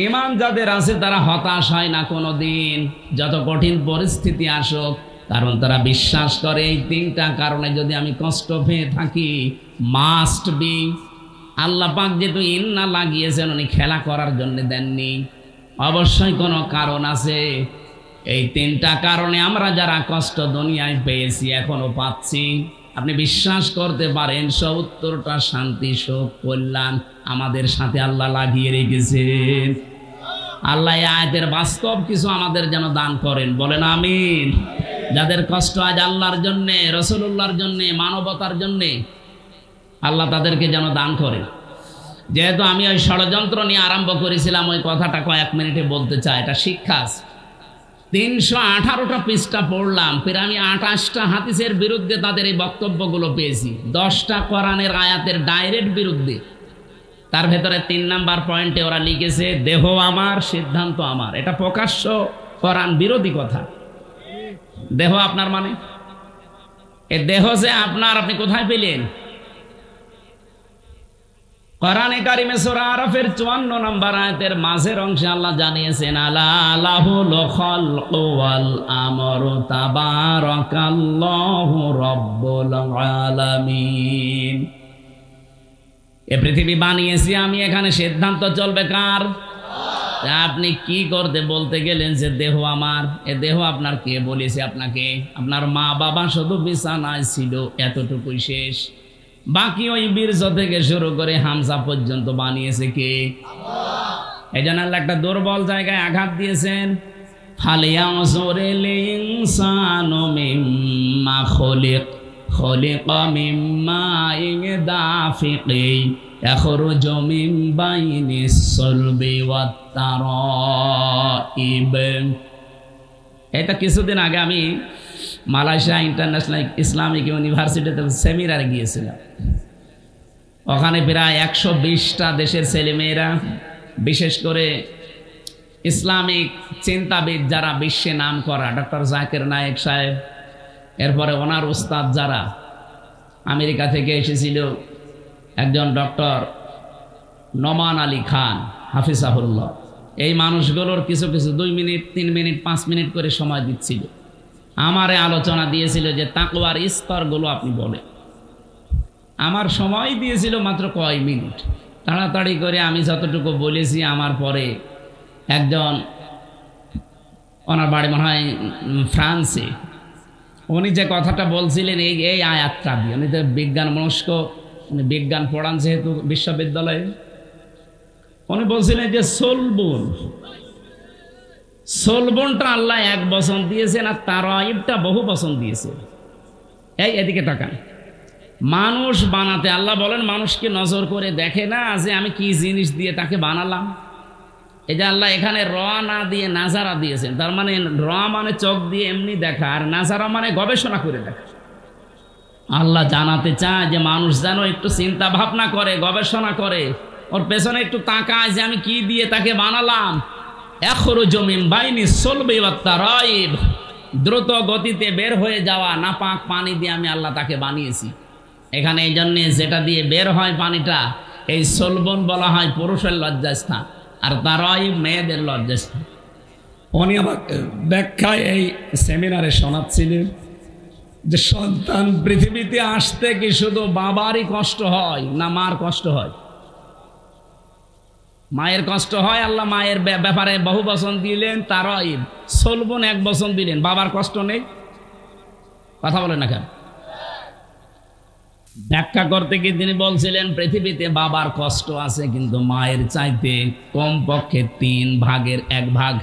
ঈমান যাদের আছে তারা হতাশ হয় না কোনো দিন, যত কঠিন পরিস্থিতি আসুক, কারণ তারা বিশ্বাস করে এই 3টা কারণে যদি আমি কষ্ট পেয়ে থাকি, মাস্ট বি, আল্লাহ পাক যেহেতু ইন্না লাগিয়েছেন, উনি খেলা করার জন্য দেননি, অবশ্যই কোনো কারণ আছে। এই 3টা কারণে আমরা যারা কষ্ট দুনিয়ায় পেয়েছি, এখনো পাচ্ছি, আপনি বিশ্বাস করতে পারেন 70টা শান্তি, সুখ, কল্যাণ আমাদের সাথে আল্লাহ লাগিয়ে রেখেছেন। আল্লাহ এই আয়াতের বাস্তব কিছু আমাদের যেন দান করেন, বলেন আমিন। যাদের কষ্ট আজ আল্লাহর জন্যে, রাসূলুল্লাহর জন্যে, মানবতার জন্যে, আল্লাহ তাদেরকে যেন দান করে। যেহেতু আমি ওই ষড়যন্ত্র নিয়ে আরম্ভ করেছিলাম, ওই কথাটা কয়েক মিনিটে বলতে চাই, এটা শিক্ষা। 318টা পৃষ্ঠা পড়লাম, ফির আমি 28টা হাদিসের বিরুদ্ধে তাদের এই বক্তব্যগুলো পেয়েছি, 10টা কোরআনের আয়াতের ডাইরেক্ট বিরুদ্ধে। তার ভেতরে 3 নাম্বার পয়েন্টে ওরা লিখেছে, দেহ আমার, সিদ্ধান্ত আমার। এটা প্রকাশ্য কোরআন বিরোধী কথা। দেহ আপনার মানে, এ দেহ যে আপনার, আপনি কোথায় পেলেন? কোরআনে কারিমে সূরা আরাফের 54 নম্বর আয়াতের মাঝের অংশে আল্লাহ জানিয়েছেন, আলা লাহুল খালকু ওয়াল আমরু তাবারাকাল্লাহু রাব্বুল আলামিন। এই পৃথিবী বানিয়েছি আমি, এখানে সিদ্ধান্ত চলবে কার? আপনি কি করতে বলতে গেলেন যে দেহ আমার? এ দেহ আপনার কে বলেছে আপনাকে? আপনার মা বাবা শুধু বিছানায় ছিল, এতটুকুই শেষ। বাকি ওই বীর্য থেকে শুরু করে হামজা পর্যন্ত বানিয়েছে কে? এই জন্য আল্লাহ একটা দুর্বল জায়গায় আঘাত দিয়েছেন, ফালিয়ানজুরিল ইনসানু মিম্মা খুলিক, খুলিকা মিম্মা দাফিকিন ইয়াখরুজু মিন বাইনিস সুলবি ওয়াত তারাইব। এটা কিছুদিন আগে আমি মালয়েশিয়া ইন্টারন্যাশনাল ইসলামিক ইউনিভার্সিটিতে সেমিনারে গিয়েছিলাম। ওখানে প্রায় 120টা দেশের ছেলেমেয়েরা, বিশেষ করে ইসলামিক চিন্তাবিদ যারা বিশ্বে নাম করা, ডক্টর জাকির নায়েক সাহেব, এরপরে ওনার উস্তাদ যারা, আমেরিকা থেকে এসেছিল একজন ডক্টর নোমান আলী খান হাফিজাহুল্লাহ। এই মানুষগুলোর কিছু কিছু 2 মিনিট 3 মিনিট 5 মিনিট করে সময় দিচ্ছিল, আমারে আলোচনা দিয়েছিল যে তাকওয়ার স্তরগুলো আপনি বলেন। আমার সময় দিয়েছিল মাত্র কয় মিনিট, তাড়াতাড়ি করে আমি যতটুকু বলেছি। আমার পরে একজন, ওনার বাড়ি মনে হয় ফ্রান্সে, উনি যে কথাটা বলছিলেন এই আয়াতটা দিয়ে, উনি তো বিজ্ঞান মনস্ক, উনি বিজ্ঞান পড়ান যেহেতু বিশ্ববিদ্যালয়ে, উনি বলছিলেন যে সোলবনটা আল্লাহ 1 বচন দিয়েছেন আর তারাইবটা বহু বচন দিয়েছে। এদিকে তাকান, মানুষ বানাতে আল্লাহ বলেন মানুষকে নজর করে দেখে না যে আমি কি জিনিস দিয়ে তাকে বানালাম। এই যে আল্লাহ এখানে র না দিয়ে নাজারা দিয়েছেন, তার মানে র মানে চোখ দিয়ে এমনি দেখা, আর নাজারা মানে গবেষণা করে দেখা। আল্লাহ জানাতে চায় যে মানুষ যেন একটু চিন্তা ভাবনা করে, গবেষণা করে, ওর পেছনে একটু তাকায় যে আমি কি দিয়ে তাকে বানালাম। এখরুজু মিন বাইনি সলবি ওয়াত তারাইব, দ্রুত গতিতে বের হয়ে যাওয়া নাপাক পানি দিয়ে আমি আল্লাহ তাকে বানিয়েছি। এখানে এই জন্যে যেটা দিয়ে বের হয় পানিটা, এই সলবন বলা হয় পুরুষের লজ্জাস্থান, আর তারাইব মেয়েদের লজ্জাস্থান। উনি আমাকে ব্যাখ্যায় এই সেমিনারে শোনাচ্ছিলেন যে সন্তান পৃথিবীতে আসতে কি শুধু বাবারই কষ্ট হয় না মার কষ্ট হয়? মায়ের কষ্ট হয়। আল্লাহ মায়ের ব্যাপারে বহু বচন দিলেন, তারাইব সলবন 1 বচন দিলেন, বাবার কষ্ট নেই? কথা বলেন না কেন? ব্যাখ্যা করতে গিয়ে তিনি বলছিলেন পৃথিবীতে বাবার কষ্ট আছে, কিন্তু মায়ের চাইতে কমপক্ষে 3 ভাগের 1 ভাগ।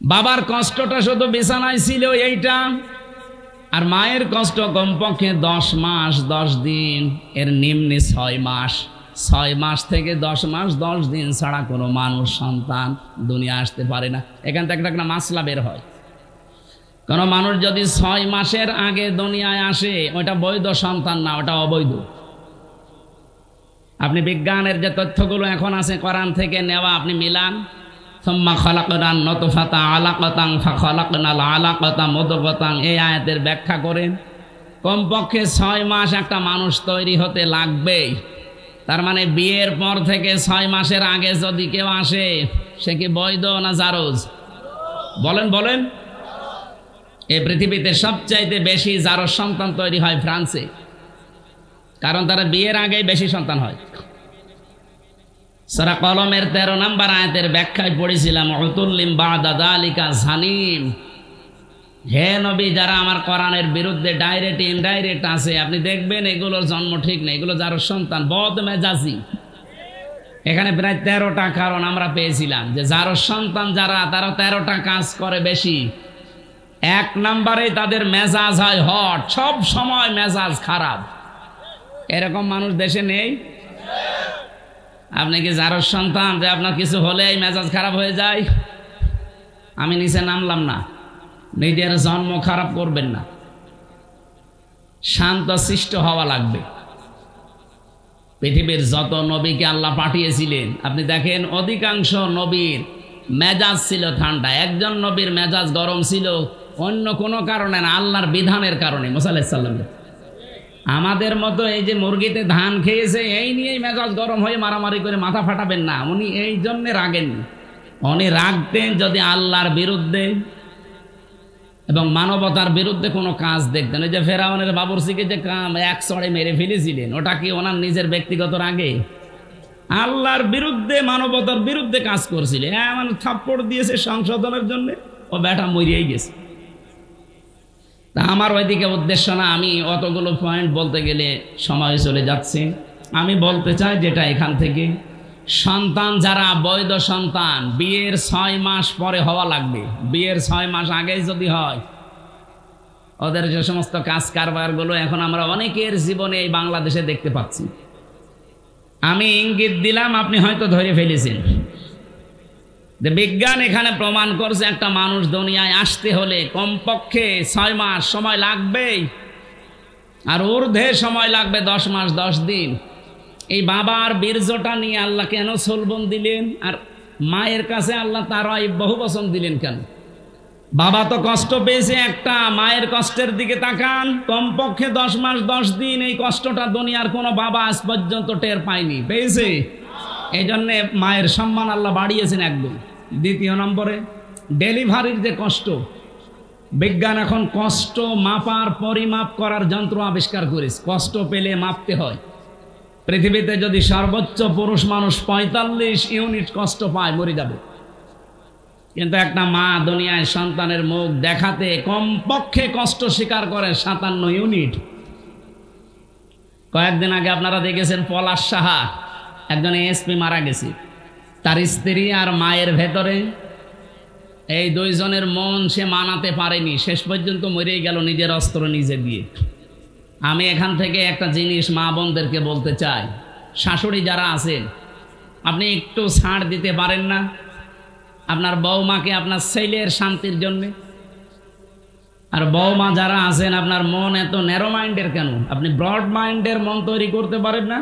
বাবার কষ্টটা শুধু বিছানায় ছিল এইটা, আর মায়ের কষ্ট কমপক্ষে 10 মাস 10 দিন, এর নিম্নে 6 মাস। 6 মাস থেকে 10 মাস 10 দিন ছাড়া কোনো মানুষ সন্তান দুনিয়া আসতে পারে না। এখান থেকে একটা মাসলা বের হয়, কোনো মানুষ যদি 6 মাসের আগে দুনিয়ায় আসে, ওটা বৈধ সন্তান না, ওটা অবৈধ। আপনি বিজ্ঞানের যে তথ্যগুলো এখন আছে কোরআন থেকে নেওয়া, আপনি মিলান। সুম্মা খালাকনান নুতফাতা আলাকাতান ফাখালাকনাল আলাকাতা মুদগাতান, এই আয়াতের ব্যাখ্যা করেন। কমপক্ষে 6 মাস একটা মানুষ তৈরি হতে লাগবেই। তার মানে বিয়ের পর থেকে 6 মাসের আগে যদি কেউ আসে, সে কি বৈধ না জারজ? বলেন। এই পৃথিবীতে সবচাইতে বেশি জারজ সন্তান তৈরি হয় ফ্রান্সে, কারণ তারা বিয়ের আগেই বেশি সন্তান হয়। সূরা কলমের 13 নম্বর আয়াতের ব্যাখ্যায় পড়েছিলাম, উতুল্লিম বাদা যালিকা জানিম। হে নবী, যারা আমার কোরআনের বিরুদ্ধে ডাইরেক্ট ইনডাইরেক্ট আছে, আপনি দেখবেন এগুলোর জন্ম ঠিক নেই, এগুলো যার সন্তান বদ মেজাজি। এখানে প্রায় 13টা কারণ আমরা পেয়েছিলাম যে যার সন্তান যারা, তারা 13টা কাজ করে বেশি। 1 নম্বরে তাদের মেজাজ হয় হট, সব সময় মেজাজ খারাপ। এরকম মানুষ দেশে নেই? আপনি কি যার সন্তান যে আপনার কিছু হলেই মেজাজ খারাপ হয়ে যায়? আমি নিচে নামলাম না, নিজের জন্ম খারাপ করবেন না, শান্ত শিষ্ট হওয়া লাগবে। পৃথিবীর যত নবীকে আল্লাহ পাঠিয়েছিলেন, আপনি দেখেন অধিকাংশ নবীর মেজাজ ছিল ঠান্ডা। একজন নবীর মেজাজ গরম ছিল অন্য কোনো কারণে না, আল্লাহর বিধানের কারণে। মুসা আলাইহিস সালাম আমাদের মতো এই যে মুরগিতে ধান খেয়েছে এই নিয়েই মেজাজ গরম হয়ে মারামারি করে মাথা ফাটাবেন না। উনি এই জন্যে রাগেননি, উনি রাগতেন যদি আল্লাহর বিরুদ্ধে এবং মানবতার বিরুদ্ধে কোনো কাজ দেখতেন। ওই যে ফেরাউনের বাবুরচিকে যে এক চড়ে মেরে ফেলেছিলেন, ওটা কি ওনার নিজের ব্যক্তিগত রাগে? আল্লাহর বিরুদ্ধে, মানবতার বিরুদ্ধে কাজ করছিলেন। মানে থাপ্পড় দিয়েছে সংশোধনের জন্য, ও বেটা মরিয়েই গেছে। তা আমার ওইদিকে উদ্দেশ্য না, আমি অতগুলো পয়েন্ট বলতে গেলে সময় চলে যাচ্ছে। আমি বলতে চাই যেটা এখান থেকে, সন্তান যারা বৈধ সন্তান, বিয়ের 6 মাস পরে হওয়া লাগবে। বিয়ের 6 মাস আগেই যদি হয়, ওদের যে সমস্ত কাজ কারবারগুলো এখন আমরা অনেকের জীবনে এই বাংলাদেশে দেখতে পাচ্ছি। আমি ইঙ্গিত দিলাম, আপনি হয়তো ধরে ফেলেছেন। বিজ্ঞান এখানে প্রমাণ করছে একটা মানুষ দুনিয়ায় আসতে হলে কমপক্ষে 6 মাস সময় লাগবেই, আর ঊর্ধ্বে সময় লাগবে 10 মাস 10 দিন। এই বাবার বীর্যটা নিয়ে আল্লাহ কেন সলবন দিলেন, আর মায়ের কাছে আল্লাহ তারাইব বহু বচন দিলেন কেন? বাবা তো কষ্ট পেয়েছে একটা, মায়ের কষ্টের দিকে তাকান, কমপক্ষে 10 মাস 10 দিন এই কষ্টটা দুনিয়ার কোনো বাবা আজ পর্যন্ত টের পায়নি, পেয়েছে? এই জন্যে মায়ের সম্মান আল্লাহ বাড়িয়েছেন একদম। দ্বিতীয় নম্বরে ডেলিভারির যে কষ্ট, বিজ্ঞান এখন কষ্ট মাপার পরিমাপ করার যন্ত্র আবিষ্কার করেছে। কষ্ট পেলে মাপতে হয়। পৃথিবীতে যদি সর্বোচ্চ পুরুষ মানুষ 45 ইউনিট কষ্ট পায় মরে যাবে, কিন্তু একটা মা দুনিয়ায় সন্তানের মুখ দেখাতে কমপক্ষে কষ্ট স্বীকার করে 57 ইউনিট। কয়েকদিন আগে আপনারা দেখেছেন পলাশ সাহা, একজন এসপি মারা গেছে, তার স্ত্রী আর মায়ের ভেতরে এই দুইজনের মন সে মানাতে পারেনি, শেষ পর্যন্ত মরেই গেল নিজের অস্ত্র নিজে দিয়ে। আমি এখান থেকে একটা জিনিস মা বোনদেরকে বলতে চাই, শাশুড়ি যারা আছেন আপনি একটু ছাড় দিতে পারেন না আপনার বৌমাকে আপনার ছেলের শান্তির জন্যে? আর বৌমা যারা আছেন আপনার মন এত ন্যারো মাইন্ডের কেন? আপনি ব্রড মাইন্ডের মন তৈরি করতে পারেন না?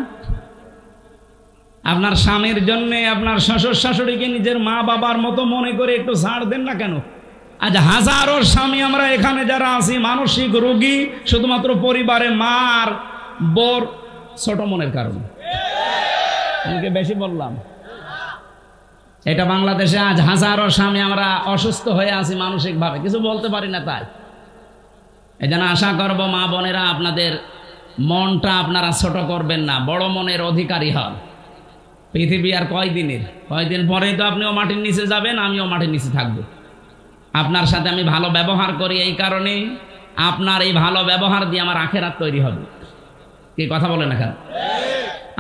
আপনার স্বামীর জন্যে আপনার শ্বশুর শাশুড়িকে নিজের মা বাবার মতো মনে করে একটু ছাড় দেন না কেন? আজ হাজারো স্বামী আমরা এখানে যারা আছি মানসিক রোগী শুধুমাত্র পরিবারে মার বোর ছোট মনের কারণে। আমাকে বেশি বললাম? এটা বাংলাদেশে আজ হাজারো স্বামী আমরা অসুস্থ হয়ে আছি মানসিকভাবে, কিছু বলতে পারি না। তাই এই জন্য আশা করব মা বোনেরা আপনাদের মনটা আপনারা ছোট করবেন না, বড় মনের অধিকারী হন। পৃথিবী আর কয়দিন পরেই তো আপনিও মাটির নিচে যাবেন, আমিও মাটির নিচে থাকবো। আপনার সাথে আমি ভালো ব্যবহার করি এই কারণে আপনার এই ভালো ব্যবহার দিয়ে আমার আখেরাত তৈরি হবে। কি কথা বলেন না কেন?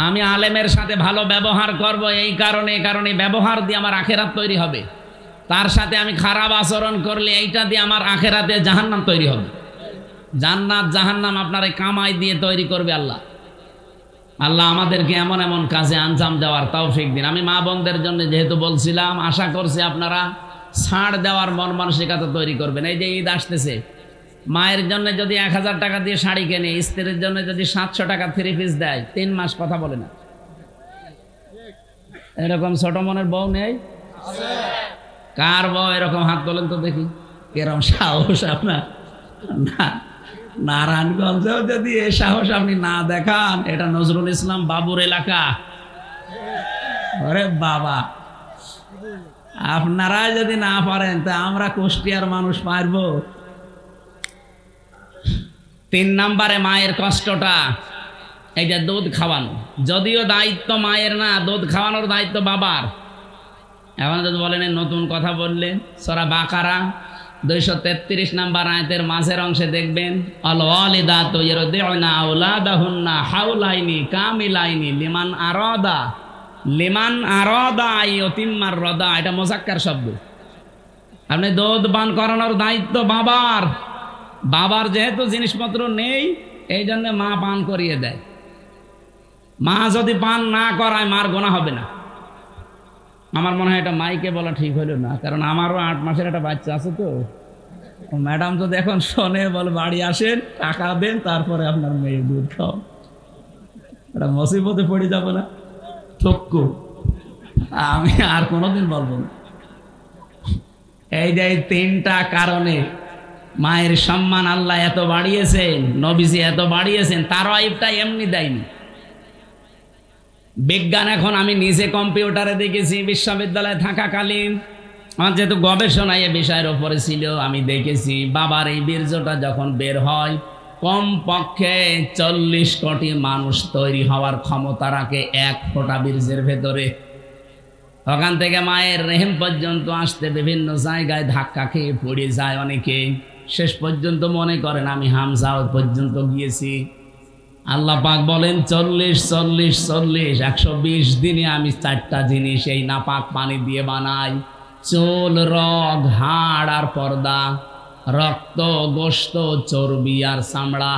আমি আলেমের সাথে ভালো ব্যবহার করব এই কারণে ব্যবহার দিয়ে আমার আখেরাত তৈরি হবে। তার সাথে আমি খারাপ আচরণ করলে এইটা দিয়ে আমার আখেরাতে জাহান্নাম তৈরি হবে। জান্নাত জাহান্নাম আপনার এই কামাই দিয়ে তৈরি করবে আল্লাহ। আল্লাহ আমাদেরকে এমন এমন কাজে আঞ্জাম দেওয়ার তৌফিক দিন। আমি মা বোনদের জন্য যেহেতু বলছিলাম, আশা করছি আপনারা ছাড় দেওয়ার মন মানসিকতা তৈরি করবেন। এই যে ঈদ আসতেছে, মায়ের জন্য যদি 1000 টাকা দিয়ে শাড়ি কেনে, স্ত্রীর জন্য যদি 700 টাকা 3 পিস দেয়, 3 মাস কথা বলে না। এরকম ছোট মনের বউ নেই? কার বউ এরকম? হাত তোলেন তো দেখি। এরকম সাহস আপনার? না, নারায়ণগঞ্জেও যদি এই সাহস আপনি না দেখান, এটা নজরুল ইসলাম বাবুর এলাকা। আরে বাবা, আপনারা যদি না পারেন তা আমরা কুষ্টিয়ার মানুষ পারবো? 3 নম্বরে মায়ের কষ্টটা, এই যে দুধ খাওয়ানো, যদিও দায়িত্ব মায়ের না, দুধ খাওয়ানোর দায়িত্ব বাবার। এখন যদি বলেন নতুন কথা বললেন, সূরা বাকারা 233 নম্বর আয়াতের মাঝের অংশে দেখবেন, আল ওয়ালিদাতু ইরদিউনা আওলাদাহুন্না হাওলাইনি কামিলাইনি লিমান আরাদা আইয়ুতিম্মার রাদা। এটা মুযাক্কার শব্দ। আপনি দুধ পান করানোর দায়িত্ব বাবার। বাবার যেহেতু জিনিসপত্র নেই, এই জন্য মা পান করিয়ে দেয়। মা যদি পান না করায় মার গোনা হবে না। আমার মনে হয় এটা মাইকে বলা ঠিক হলো না, কারণ আমারও 8 মাসের একটা বাচ্চা আছে। তো ম্যাডাম যদি এখন শোনে, বল বাড়ি আসেন, টাকা দেন, তারপরে আপনার মেয়ে দুধ খাও, এটা মুসিবতে পড়ে যাবে না? চক্ষু আমি আর কোনোদিন বলবো না। এই যে 3টা কারণে মায়ের সম্মান আল্লাহ এত বাড়িয়েছেন, নবীজি এত বাড়িয়েছেন। তার ওয়াইফটা এমনি দেয়নি। বিজ্ঞান এখন আমি নিজে কম্পিউটারে দেখেছি, বিশ্ববিদ্যালয়ে থাকাকালীন আমার যেহেতু গবেষণা এ বিষয়ের ওপরে ছিল, আমি দেখেছি বাবার এই বীর্যটা যখন বের হয়, কমপক্ষে 40 কোটি মানুষ তৈরি হওয়ার ক্ষমতা রাখে 1 ফোঁটা বীর্যের ভেতরে। ওখান থেকে মায়ের রেহেম পর্যন্ত আসতে বিভিন্ন জায়গায় ধাক্কা খেয়ে পড়ে যায় অনেকে। শেষ পর্যন্ত মনে করেন আমি হামজাও পর্যন্ত গিয়েছি। আল্লাহ পাক বলেন 40 120 দিনে আমি 4টা জিনিস এই নাপাক পানি দিয়ে বানাই: চুল, রগ, হাড় আর পর্দা, রক্ত, গোশত, চর্বি আর চামড়া।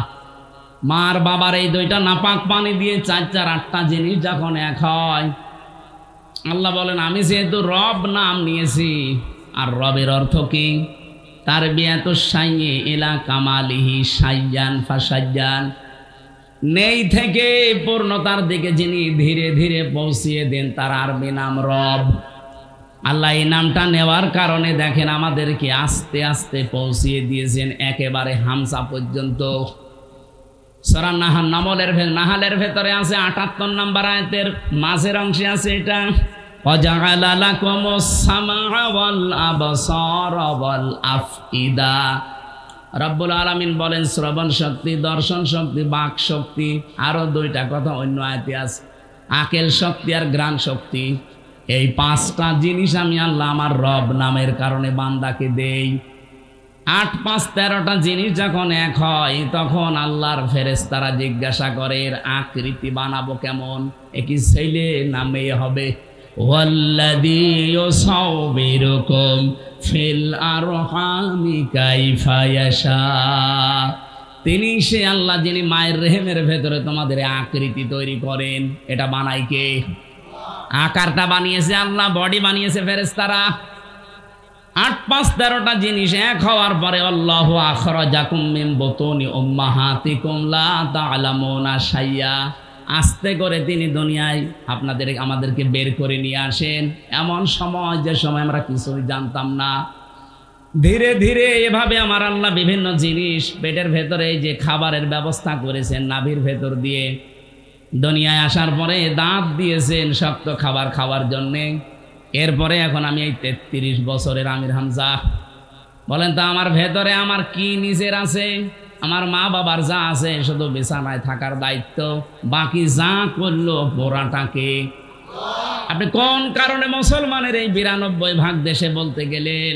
মার বাবার এই 2টা নাপাক পানি দিয়ে 4 8টা জিনিস যখন এক হয়, আল্লাহ বলেন আমি যেহেতু রব নাম নিয়েছি। আর রবের অর্থ কি? তারবিয়াতু শাইয়্যি ইলা কামালিহি শাইয়ান ফাসাইয়ান। নেই থেকে পূর্ণতার দিকে যিনি ধীরে ধীরে পৌঁছিয়ে দেন, তার আরবি নাম রব। আল্লাহ এই নামটা নেওয়ার কারণে দেখেন আমাদেরকে আস্তে আস্তে পৌঁছিয়ে দিয়েছেন একেবারে হামসা পর্যন্ত। সূরা নাহালের ভেতরে আছে 78 নম্বর আয়াতের মাঝের অংশে আছে এটা, ওয়াজআলা লাকুমুস সামআ ওয়াল আবসারা ওয়াল আফইদা। রব্বুল আলামিন বলেন শ্রবণ শক্তি, দর্শন শক্তি, বাক শক্তি, আরো দুইটা কথা অন্য আয়াতে আছে, আকেল শক্তি আর ঘ্রাণ শক্তি। এই 5টা জিনিস আমি আল্লাহ আমার রব নামের কারণে বান্দাকে দেই। 8 5 13টা জিনিস যখন এক হয় তখন আল্লাহর ফেরেশতারা জিজ্ঞাসা করে এর আকৃতি বানাবো কেমন, একই ছেলে না মেয়ে হবে। ওয়াল্লাযী ইউসাউবিরুকুম ফিল আরহামি কাইফা ইয়াশা, তিনি সে আল্লাহ যিনি মায়ের রেহেমের ভেতরে তোমাদের আকৃতি তৈরি করেন। এটা বানাই কে? আকারটা বানিয়েছে আল্লাহ, বডি বানিয়েছে ফেরেশতারা। 8 5 13টা জিনিস এক হওয়ার পরে আল্লাহু আখরাজাকুম মিন বুতুনি উম্মাহাতিকুম লা তা'লামুনা শাইয়া, আস্তে করে তিনি দুনিয়ায় আমাদেরকে বের করে নিয়ে আসেন এমন সময় যে সময় আমরা কিছুই জানতাম না। ধীরে ধীরে এভাবে আমার আল্লাহ বিভিন্ন জিনিস পেটের ভেতরে যে খাবারের ব্যবস্থা করেছেন নাভির ভেতর দিয়ে, দুনিয়ায় আসার পরে দাঁত দিয়েছেন শক্ত খাবার খাওয়ার জন্যে। এরপরে এখন আমি এই 33 বছরের আমির হামজা, বলেন তো আমার ভেতরে আমার কি নিজের আছে? আমার মা বাবার যা আছে শুধু বিছানায় থাকার দায়িত্ব, বাকি যা করলো পোড়াটাকে। আপনি কোন কারণে মুসলমানের এই 92% দেশে বলতে গেলেন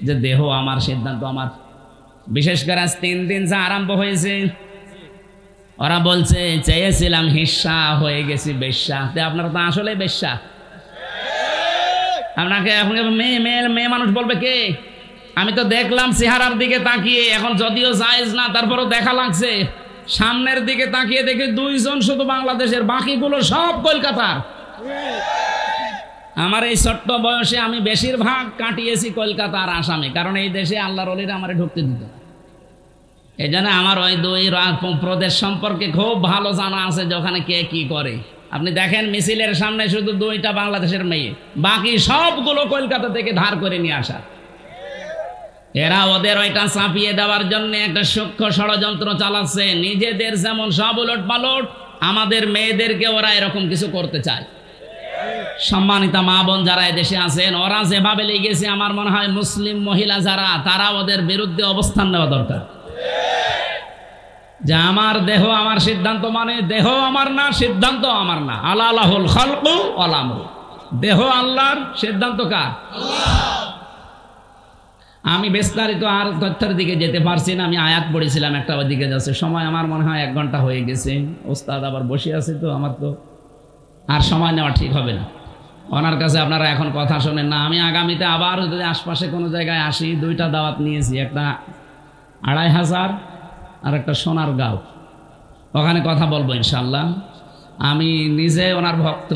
যে দেহ আমার, সিদ্ধান্ত আমার? বিশেষ করে আজ 3 দিন যা আরম্ভ হয়েছে, ওরা বলছে চেয়েছিলাম হিস্সা, হয়ে গেছি বেশ্যা। আপনারা তো আসলে বেশ্যা। আপনাকে এখন মেয়ে মানুষ বলবে কে? আমি তো দেখলাম চেহারার দিকে তাকিয়ে, এখন যদিও জায়েজ না তারপরও দেখা লাগছে। সামনের দিকে তাকিয়ে দেখে 2 জন শুধু বাংলাদেশের, বাকিগুলো সব কলকাতার। আমার এই ছোট্ট বয়সে আমি বেশিরভাগ কাটিয়েছি কলকাতা আর আসামে, কারণ এই দেশে আল্লাহর ওলিরা আমারে ঢুকতে দিত। এই জন্য আমার ওই 2 প্রদেশ সম্পর্কে খুব ভালো জানা আছে যে ওখানে কে কি করে। আপনি দেখেন মিছিলের সামনে শুধু 2টা বাংলাদেশের মেয়ে, বাকি সবগুলো কলকাতা থেকে ধার করে নিয়ে আসা। এরা ওদের ওইটা চাপিয়ে দেওয়ার জন্য একটা সূক্ষ্ম ষড়যন্ত্র চালাচ্ছে। নিজেদের যেমন সব উলট পালট, আমাদের মেয়েদেরকে ওরা এরকম কিছু করতে চায়। সম্মানিতা মা বোন যারা এদেশে আছেন, ওরা যেভাবে লেগেছে, আমার মনে হয় মুসলিম মহিলা যারা, তারা ওদের বিরুদ্ধে অবস্থান নেওয়া দরকার। যে আমার দেহ আমার সিদ্ধান্ত, মানে দেহ আমার না, সিদ্ধান্ত আমার না। আলাহুল খালকু ওয়াল আমরু, দেহ আল্লাহর, সিদ্ধান্ত কার? আমি বিস্তারিত আর তথ্যের দিকে যেতে পারছি না। আমি আয়াত পড়েছিলাম একটা, ওদিকে যাচ্ছে সময়। আমার মনে হয় 1 ঘন্টা হয়ে গেছে। ওস্তাদ আবার বসে আছে, তো আমার তো আর সময় নেওয়া ঠিক হবে না। ওনার কাছে আপনারা এখন কথা শোনেন না। আমি আগামীতে আবার যদি আশপাশে কোনো জায়গায় আসি, 2টা দাওয়াত নিয়েছি, একটা 2500 আর একটা সোনারগাঁও, ওখানে কথা বলবো ইনশাল্লাহ। আমি নিজে ওনার ভক্ত,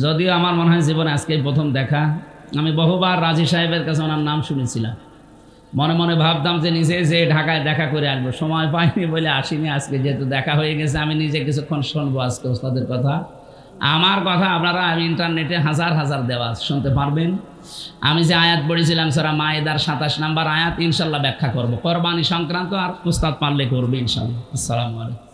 যদিও আমার মনে হয় জীবনে আজকেই প্রথম দেখা। আমি বহুবার রাজি সাহেবের কাছে ওনার নাম শুনেছিলাম, মনে মনে ভাবতাম যে নিজে যে ঢাকায় দেখা করে আসবো, সময় পাইনি বলে আসিনি। আজকে যেহেতু দেখা হয়ে গেছে, আমি নিজে কিছুক্ষণ শুনবো আজকে ওস্তাদের কথা। আমার কথা আপনারা আমি ইন্টারনেটে হাজার দেওয়া শুনতে পারবেন। আমি যে আয়াত পড়েছিলাম সূরা মায়েদার 27 নম্বর আয়াত, ইনশাল্লাহ ব্যাখ্যা করবো। কোরবানি সংক্রান্ত আর উস্তাদ পারলে করবে ইনশাল্লাহ। আসসালামু আলাইকুম।